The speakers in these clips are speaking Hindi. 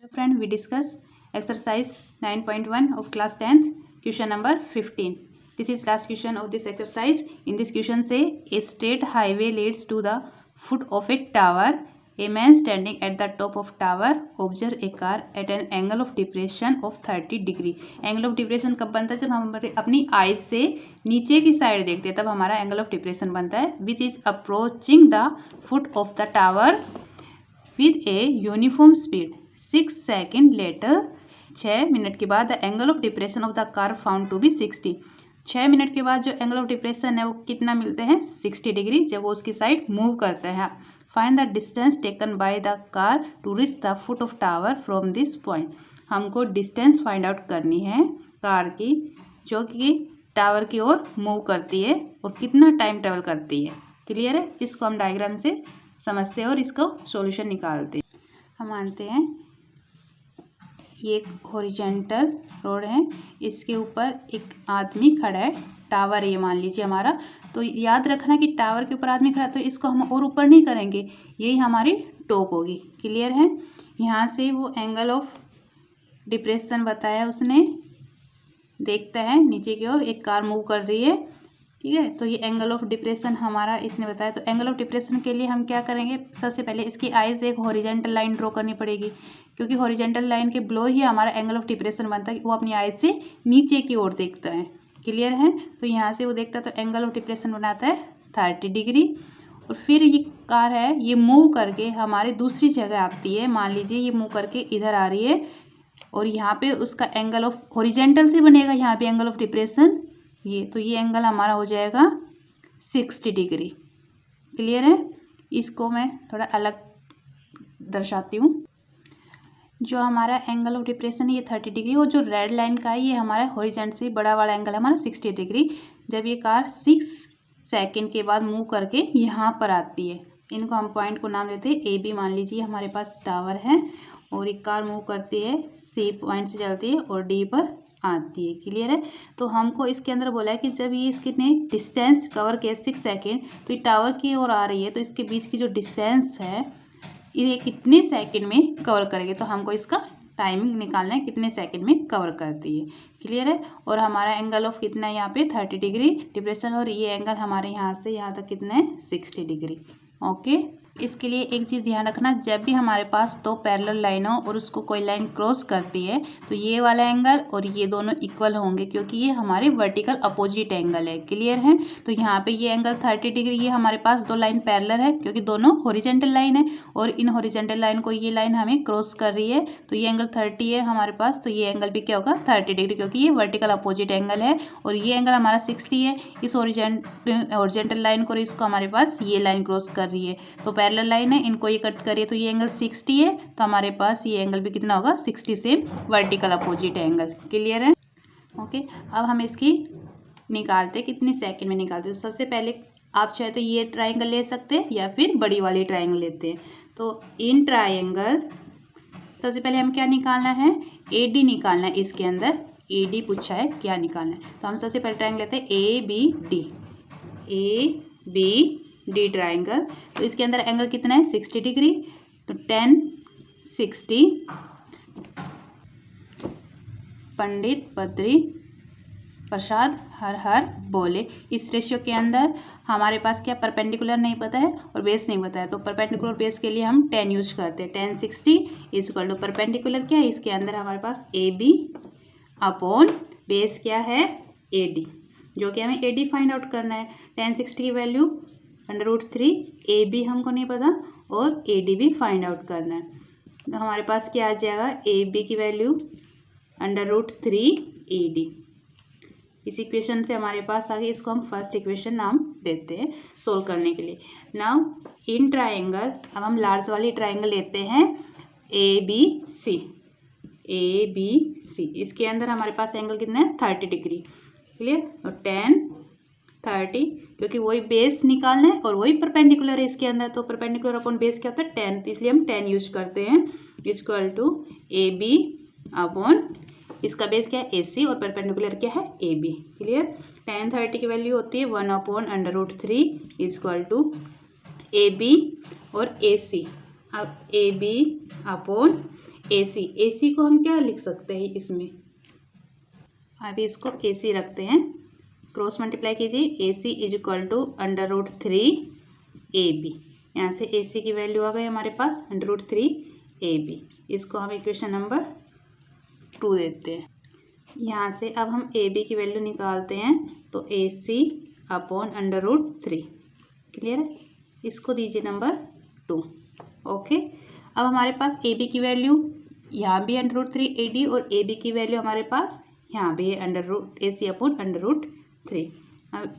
Friend, we discuss exercise 9.1 of class 10th, question number 15. This is last question of this exercise. In this question say a straight highway leads to the foot of a tower. A man standing at the top of tower observe a car at an angle of depression of 30 degree. Angle of depression कब बनता है? जब हम अपनी आइज से नीचे की साइड देखते हैं तब हमारा एंगल ऑफ डिप्रेशन बनता है. Which is approaching the foot of the tower with a uniform speed. 6 second later, 6 minute के बाद the angle of depression of the car found to be 60. 6 minute के बाद जो एंगल ऑफ डिप्रेशन है वो कितना मिलते हैं? 60 डिग्री, जब वो उसकी साइड मूव करते हैं. Find the distance taken by the car to reach the foot of tower from this point. हमको डिस्टेंस फाइंड आउट करनी है कार की जो कि टावर की ओर मूव करती है और कितना टाइम ट्रेवल करती है. क्लियर है? इसको हम डायग्राम से समझते हैं और इसको सॉल्यूशन निकालते हैं. हम मानते हैं ये एक हॉरिजॉन्टल रोड है, इसके ऊपर एक आदमी खड़ा है. टावर ये मान लीजिए हमारा. तो याद रखना कि टावर के ऊपर आदमी खड़ा है तो इसको हम और ऊपर नहीं करेंगे, यही हमारी टॉप होगी. क्लियर है? यहाँ से वो एंगल ऑफ डिप्रेशन बताया उसने. देखता है नीचे की ओर एक कार मूव कर रही है. ठीक है, तो ये एंगल ऑफ डिप्रेशन हमारा इसने बताया. तो एंगल ऑफ डिप्रेशन के लिए हम क्या करेंगे? सबसे पहले इसकी आइज एक हॉरिजॉन्टल लाइन ड्रॉ करनी पड़ेगी, क्योंकि हॉरिजॉन्टल लाइन के बिलो ही हमारा एंगल ऑफ डिप्रेशन बनता है. वो अपनी आइज से नीचे की ओर देखता है. क्लियर है? तो यहाँ से वो देखता है तो एंगल ऑफ डिप्रेशन बनाता है 30 डिग्री. और फिर ये कार है, ये मूव करके हमारे दूसरी जगह आती है. मान लीजिए ये मूव करके इधर आ रही है और यहाँ पे उसका एंगल ऑफ हॉरिजॉन्टल से बनेगा यहाँ पे एंगल ऑफ डिप्रेशन ये. तो ये एंगल हमारा हो जाएगा 60 डिग्री. क्लियर है? इसको मैं थोड़ा अलग दर्शाती हूँ. जो हमारा एंगल ऑफ डिप्रेशन है ये 30 डिग्री और जो रेड लाइन का है ये हमारा हॉरिजॉन्टल से बड़ा वाला एंगल है हमारा 60 डिग्री. जब ये कार 6 सेकेंड के बाद मूव करके यहाँ पर आती है, इनको हम पॉइंट को नाम देते हैं AB. मान लीजिए हमारे पास टावर है और एक कार मूव करती है, C पॉइंट से चलती है और D पर आती है. क्लियर है? तो हमको इसके अंदर बोला है कि जब ये इसके डिस्टेंस कवर किया 6 सेकेंड तो ये टावर की ओर आ रही है, तो इसके बीच की जो डिस्टेंस है ये कितने सेकंड में कवर करेंगे. तो हमको इसका टाइमिंग निकालना है कितने सेकंड में कवर करती है. क्लियर है? और हमारा एंगल ऑफ कितना है यहाँ पे 30 डिग्री डिप्रेशन और ये एंगल हमारे यहाँ से यहाँ तक कितना है 60 डिग्री. ओके. इसके लिए एक चीज़ ध्यान रखना, जब भी हमारे पास दो पैरेलल लाइन हो और उसको कोई लाइन क्रॉस करती है तो ये वाला एंगल और ये दोनों इक्वल होंगे, क्योंकि ये हमारे वर्टिकल अपोजिट एंगल है. क्लियर है? तो यहाँ पे ये एंगल 30 डिग्री, ये हमारे पास दो लाइन पैरेलल है क्योंकि दोनों हॉरिजॉन्टल लाइन है और इन हॉरिजॉन्टल लाइन को ये लाइन हमें क्रॉस कर रही है. तो ये एंगल 30 है हमारे पास, तो ये एंगल भी क्या होगा 30 डिग्री, क्योंकि ये वर्टिकल अपोजिट एंगल है. और ये एंगल हमारा 60 है. इस हॉरिजॉन्टल लाइन को इसको हमारे पास ये लाइन क्रॉस कर रही है, तो पैरेलल लाइन है, इनको ये कट करिए तो ये एंगल 60 है. तो हमारे पास ये एंगल भी कितना होगा 60 से वर्टिकल अपोजिट एंगल. क्लियर है? ओके. अब हम इसकी निकालते कितने सेकंड में निकालते. तो सबसे पहले आप चाहे तो ये ट्राइंगल ले सकते हैं या फिर बड़ी वाली ट्राइंगल लेते हैं. तो इन ट्राइंगल सबसे पहले हम क्या निकालना है? AD निकालना है. इसके अंदर AD पूछा है क्या निकालना है. तो हम सबसे पहले ट्राइंगल लेते हैं ABD. ABD triangle. तो इसके अंदर एंगल कितना है 60 डिग्री. तो 10 60 पंडित बद्री प्रसाद हर हर बोले. इस रेशियो के अंदर हमारे पास क्या परपेंडिकुलर नहीं पता है और बेस नहीं पता है, तो परपेंडिकुलर बेस के लिए हम 10 यूज करते हैं. 10 60 इक्वल टू परपेंडिकुलर क्या है इसके अंदर हमारे पास AB अपॉन बेस क्या है AD, जो कि हमें AD फाइंड आउट करना है. 10 60 की वैल्यू √3, AB हमको नहीं पता और AD भी फाइंड आउट करना है. तो हमारे पास क्या आ जाएगा AB की वैल्यू √3 AD. इस इक्वेशन से हमारे पास आगे इसको हम फर्स्ट इक्वेशन नाम देते हैं सोल्व करने के लिए. नाउ इन ट्राइंगल, अब हम लार्ज वाली ट्राइंगल लेते हैं ABC. इसके अंदर हमारे पास एंगल कितना है 30 डिग्री. क्लियर? और 10 30, क्योंकि वही बेस निकालना है और वही परपेंडिकुलर है इसके अंदर, तो परपेंडिकुलर अपॉन बेस क्या होता है 10, तो इसलिए हम 10 यूज करते हैं. इक्वल टू AB अपॉन इसका बेस क्या है AC और परपेंडिकुलर क्या है AB. क्लियर? 10 30 की वैल्यू होती है 1 अपॉन √3 इक्वल टू AB और AC. अब AB अपॉन AC को हम क्या लिख सकते हैं इसमें, अभी इसको AC रखते हैं, क्रॉस मल्टीप्लाई कीजिए, AC is equal to √3AB। यहाँ से AC की वैल्यू आ गई हमारे पास √3AB। इसको हम इक्वेशन नंबर 2 देते हैं। यहाँ से अब हम AB की वैल्यू निकालते हैं, तो AC अपॉन √3, क्लियर है। इसको दीजिए नंबर 2, ओके। अब हमारे पास AB की वैल्यू यहाँ भी √3AD और AB की वैल्यू हमारे पास यहाँ भी है AC अपॉन √3। अब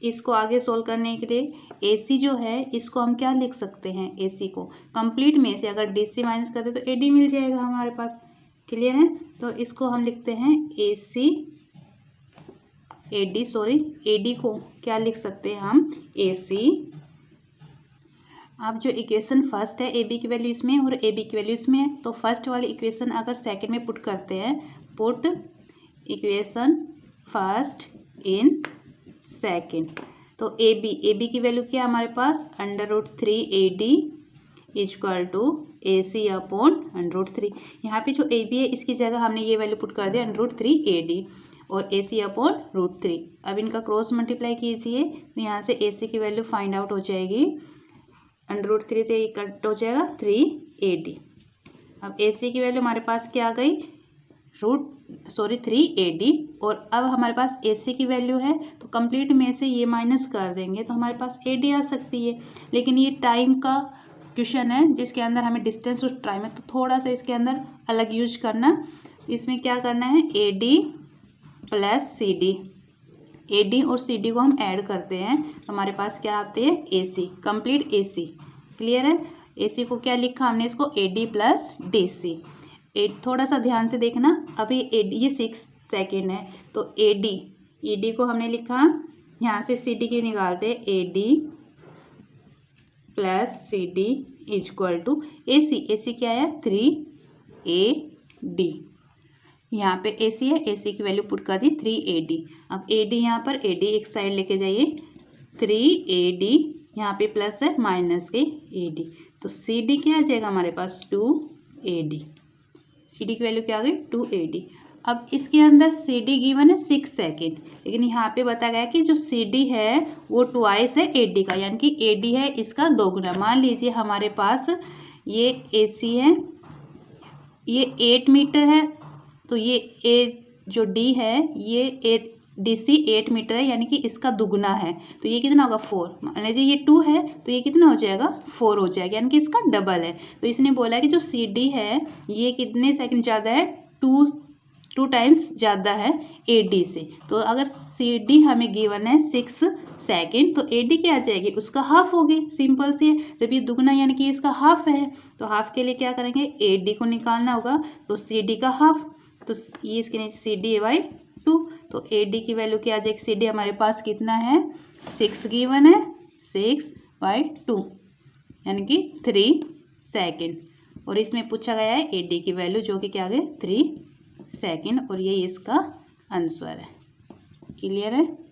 इसको आगे सोल्व करने के लिए AC जो है इसको हम क्या लिख सकते हैं, AC को कंप्लीट में से अगर DC माइनस करते तो AD मिल जाएगा हमारे पास, क्लियर है। तो इसको हम लिखते हैं AD को क्या लिख सकते हैं हम, AC। अब जो इक्वेशन फर्स्ट है AB की वैल्यू इसमें और AB की वैल्यू इसमें है, तो फर्स्ट वाली इक्वेशन अगर सेकंड में पुट करते हैं, put equation first in second, तो AB की वैल्यू क्या है हमारे पास √3AD equal to AC upon √3। यहाँ पे जो AB है इसकी जगह हमने ये वैल्यू पुट कर दिया √3AD और AC अपॉन √3। अब इनका क्रॉस मल्टीप्लाई कीजिए, तो यहाँ से AC की वैल्यू फाइंड आउट हो जाएगी, √3 से कट हो जाएगा 3AD। अब AC की वैल्यू हमारे पास क्या आ गई 3AD, और अब हमारे पास AC की वैल्यू है तो कंप्लीट में से ये माइनस कर देंगे तो हमारे पास AD आ सकती है। लेकिन ये टाइम का क्वेश्चन है जिसके अंदर हमें डिस्टेंस और टाइम है, तो थोड़ा सा इसके अंदर अलग यूज करना। इसमें क्या करना है, AD प्लस CD, AD और CD को हम ऐड करते हैं तो हमारे पास क्या आते हैं AC, कंप्लीट AC, क्लियर है। AC को क्या लिखा हमने, इसको AD प्लस DC। थोड़ा सा ध्यान से देखना, अभी ये 6 सेकेंड है तो AD को हमने लिखा, यहाँ से CD की निकालते हैं, AD plus CD equal to AC क्या है 3AD। यहाँ पे AC है, AC की वैल्यू पुट कर दी 3AD। अब AD यहाँ पर AD एक साइड लेके जाइए, 3AD यहाँ पे प्लस है माइनस के AD, तो CD क्या आ जाएगा हमारे पास 2AD। CD की वैल्यू क्या आ गई 2AD। अब इसके अंदर CD गिवन है 6 सेकेंड, लेकिन यहाँ पे बताया गया कि जो CD है वो ट्वाइस है AD का, यानी कि AD है इसका दोगुना। मान लीजिए हमारे पास ये AC है, ये 8 मीटर है, तो ये जो D है ये DC 8 मीटर है, यानी कि इसका दुगना है, तो ये कितना होगा 4। मान लीजिए ये 2 है तो ये कितना हो जाएगा 4 हो जाएगा, यानी कि इसका डबल है। तो इसने बोला है कि जो CD है ये कितने सेकंड ज़्यादा है, 2 टाइम्स ज़्यादा है AD से। तो अगर CD हमें गिवन है 6 सेकेंड तो AD क्या आ जाएगी, उसका हाफ होगी, सिंपल सी है। जब ये दुगना यानी कि इसका हाफ है तो हाफ के लिए क्या करेंगे, AD को निकालना होगा, तो CD का हाफ, तो ये इसके नीचे CD/2, तो AD की वैल्यू क्या आ जाएगी, CD हमारे पास कितना है 6 गिवन है, 6/2 यानी कि 3 सेकेंड, और इसमें पूछा गया है AD की वैल्यू जो कि क्या आ गई 3 सेकेंड, और ये इसका आंसर है, क्लियर है।